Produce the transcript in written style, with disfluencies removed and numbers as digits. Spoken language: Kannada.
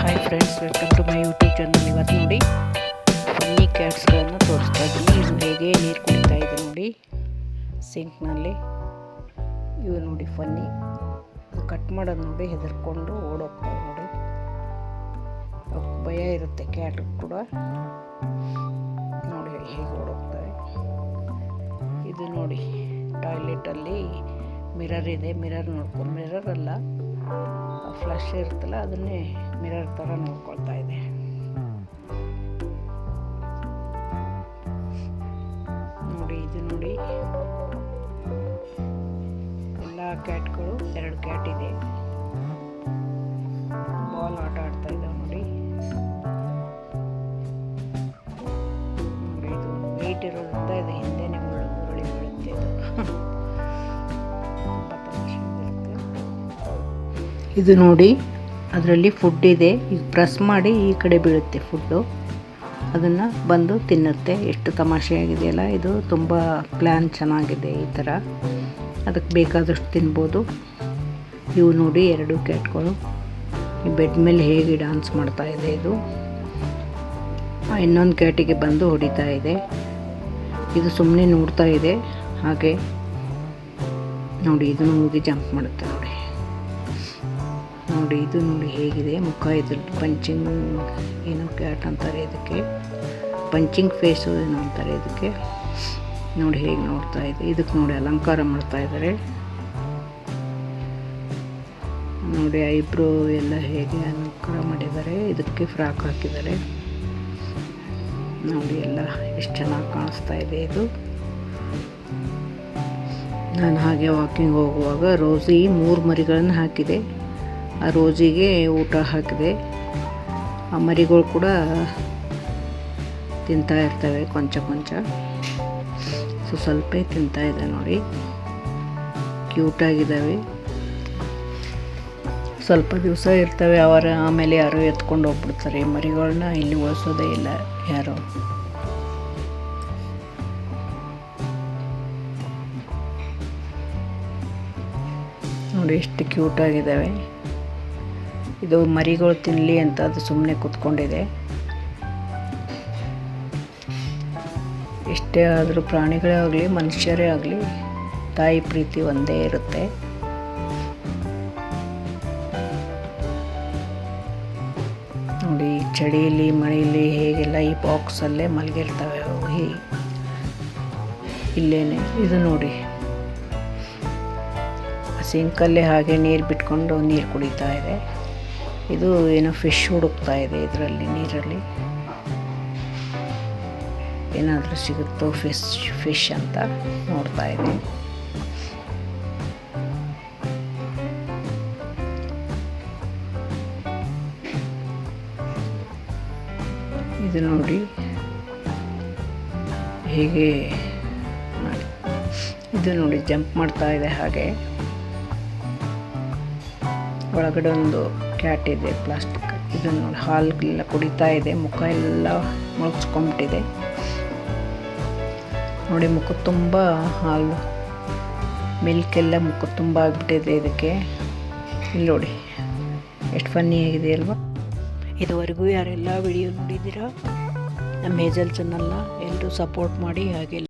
Hi friends, welcome to my YouTube channel. ಇವತ್ತು ನೋಡಿ ಫನ್ನಿ ಕ್ಯಾಟ್ಸ್ಗಳನ್ನು ತೋರಿಸ್ತಾ ಇದ್ದೀನಿ. ಇದು ಹೇಗೆ ನೀರು ಕುಡಿತಾ ಇದೆ ನೋಡಿ ಸಿಂಕ್ನಲ್ಲಿ. ಇವು ನೋಡಿ ಫನ್ನಿ. ಅದು ಕಟ್ ಮಾಡೋದು ನೋಡಿ ಹೆದರ್ಕೊಂಡು ಓಡೋಗ್ತವೆ ನೋಡಿ. ಭಯ ಇರುತ್ತೆ ಕ್ಯಾಟ್ ಕೂಡ. ನೋಡಿ ಹೇಗೆ ಓಡೋಗ್ತವೆ. ಇದು ನೋಡಿ ಟಾಯ್ಲೆಟಲ್ಲಿ ಮಿರರ್ ಇದೆ. ಮಿರರ್ ನೋಡ್ಕೊಂಡು, ಮಿರರ್ ಅಲ್ಲ, ಫ್ಲಶ್ ಇರುತ್ತಲ್ಲ ಅದನ್ನೇ ಮಿರರ್ ಥರ ನೋಡ್ಕೊಳ್ತಾ ಇದೆ. ನೋಡಿ ಇದು ನೋಡಿ ಎಲ್ಲ ಕ್ಯಾಟ್ಗಳು, 2 ಕ್ಯಾಟ್ ಇದೆ. ಬಾಲ್ ಆಟ ಆಡ್ತಾ ಇದ್ದಾವೆ ನೋಡಿ. ನೋಡಿ ಇದು ವೆಯ್ಟ್ ಇರೋದ್ರಿಂದ ಇದು ಹಿಂದೆನೇ ಉರುಳಿ ಬೀಳುತ್ತೆ. ಇದು ನೋಡಿ ಅದರಲ್ಲಿ ಫುಡ್ ಇದೆ. ಈಗ ಪ್ರೆಸ್ ಮಾಡಿ ಈ ಕಡೆ ಬೀಳುತ್ತೆ ಫುಡ್ಡು. ಅದನ್ನು ಬಂದು ತಿನ್ನುತ್ತೆ. ಎಷ್ಟು ತಮಾಷೆಯಾಗಿದೆಯಲ್ಲ ಇದು. ತುಂಬ ಪ್ಲ್ಯಾನ್ ಚೆನ್ನಾಗಿದೆ ಈ ಥರ. ಅದಕ್ಕೆ ಬೇಕಾದಷ್ಟು ತಿನ್ಬೋದು. ಇವು ನೋಡಿ 2 ಕ್ಯಾಟ್ಗಳು ಈ ಬೆಡ್ ಮೇಲೆ ಹೇಗೆ ಡ್ಯಾನ್ಸ್ ಮಾಡ್ತಾ ಇದೆ. ಇದು ಇನ್ನೊಂದು ಕ್ಯಾಟಿಗೆ ಬಂದು ಹೊಡಿತಾ ಇದೆ. ಇದು ಸುಮ್ಮನೆ ನೋಡ್ತಾ ಇದೆ ಹಾಗೆ. ನೋಡಿ ಇದು ಹೋಗಿ ಜಂಪ್ ಮಾಡುತ್ತೆ ನೋಡಿ. ನೋಡಿ ಇದು ನೋಡಿ ಹೇಗಿದೆ ಮುಖ. ಇದು ಪಂಚಿಂಗ್ ಏನೋ ಕ್ಯಾಟ್ ಅಂತಾರೆ ಇದಕ್ಕೆ, ಪಂಚಿಂಗ್ ಫೇಸು ಏನೋ ಅಂತಾರೆ ಇದಕ್ಕೆ. ನೋಡಿ ಹೇಗೆ ನೋಡ್ತಾ ಇದೆ. ಇದಕ್ಕೆ ನೋಡಿ ಅಲಂಕಾರ ಮಾಡ್ತಾ ಇದ್ದಾರೆ ನೋಡಿ. ಐಬ್ರೋ ಎಲ್ಲ ಹೇಗೆ ಅಲಂಕಾರ ಮಾಡಿದ್ದಾರೆ. ಇದಕ್ಕೆ ಫ್ರಾಕ್ ಹಾಕಿದ್ದಾರೆ ನೋಡಿ. ಎಲ್ಲ ಎಷ್ಟು ಚೆನ್ನಾಗಿ ಕಾಣಿಸ್ತಾ ಇದೆ ಇದು. ನಾನು ಹಾಗೆ ವಾಕಿಂಗ್ ಹೋಗುವಾಗ ರೋಸಿ 3 ಮರಿಗಳನ್ನು ಹಾಕಿದೆ. ಆ ರೋಜಿಗೆ ಊಟ ಹಾಕಿದೆ. ಆ ಮರಿಗಳು ಕೂಡ ತಿಂತಾ ಇರ್ತವೆ ಕೊಂಚ ಕೊಂಚ. ಸ್ವಲ್ಪ ತಿಂತಾ ಇದೆ ನೋಡಿ. ಕ್ಯೂಟಾಗಿದ್ದಾವೆ. ಸ್ವಲ್ಪ ದಿವಸ ಇರ್ತವೆ ಆಮೇಲೆ ಯಾರೋ ಎತ್ಕೊಂಡು ಹೋಗ್ಬಿಡ್ತಾರೆ ಮರಿಗಳನ್ನ. ಇಲ್ಲಿ ಉಳಿಸೋದೇ ಇಲ್ಲ ಯಾರೋ. ನೋಡಿ ಎಷ್ಟು ಕ್ಯೂಟಾಗಿದ್ದಾವೆ. ಇದು ಮರಿಗಳು ತಿನ್ನಲಿ ಅಂತ ಅದು ಸುಮ್ಮನೆ ಕೂತ್ಕೊಂಡಿದೆ. ಎಷ್ಟೇ ಆದರೂ ಪ್ರಾಣಿಗಳೇ ಆಗಲಿ ಮನುಷ್ಯರೇ ಆಗಲಿ ತಾಯಿ ಪ್ರೀತಿ ಒಂದೇ ಇರುತ್ತೆ. ನೋಡಿ ಚಳಿಯಲ್ಲಿ ಮಳೆಯಲ್ಲಿ ಹೇಗೆಲ್ಲ ಈ ಬಾಕ್ಸಲ್ಲೇ ಮಲಗಿರ್ತವೆ ಅವು ಇಲ್ಲೇನೆ. ಇದು ನೋಡಿ ಸಿಂಕಲ್ಲೇ ಹಾಗೆ ನೀರು ಬಿಟ್ಕೊಂಡು ನೀರು ಕುಡಿತಾ ಇದೆ. ಇದು ಏನೋ ಫಿಶ್ ಹುಡುಕ್ತಾ ಇದೆ ಇದರಲ್ಲಿ, ನೀರಲ್ಲಿ ಏನಾದರೂ ಸಿಗುತ್ತೋ ಫಿಶ್ ಅಂತ ನೋಡ್ತಾ ಇದೆ. ಇದು ನೋಡಿ ಹೇಗೆ. ಇದು ನೋಡಿ ಜಂಪ್ ಮಾಡ್ತಾ ಇದೆ ಹಾಗೆ. ಒಳಗಡೆ ಒಂದು ಕ್ಯಾಟ್ ಇದೆ ಪ್ಲಾಸ್ಟಿಕ್. ಇದು ನೋಡಿ ಹಾಲೆಲ್ಲ ಕುಡಿತಾ ಇದೆ. ಮುಖ ಎಲ್ಲ ಮುಳುಗಿಸ್ಕೊಂಡ್ಬಿಟ್ಟಿದೆ ನೋಡಿ. ಮುಖ ತುಂಬ ಹಾಲು, ಮಿಲ್ಕ್ ಎಲ್ಲ ಮುಖ ತುಂಬ ಆಗಿಬಿಟ್ಟಿದೆ ಇದಕ್ಕೆ. ಇಲ್ಲಿ ನೋಡಿ ಎಷ್ಟು ಫನ್ನಿ ಆಗಿದೆ ಅಲ್ವಾ. ಇದುವರೆಗೂ ಯಾರೆಲ್ಲ ವಿಡಿಯೋ ನೋಡಿದ್ದೀರಾ ನಮ್ಮ ಹೇಜಲ್ ಚಾನಲ್ನ ಎಲ್ಲರೂ ಸಪೋರ್ಟ್ ಮಾಡಿ ಹಾಗೆ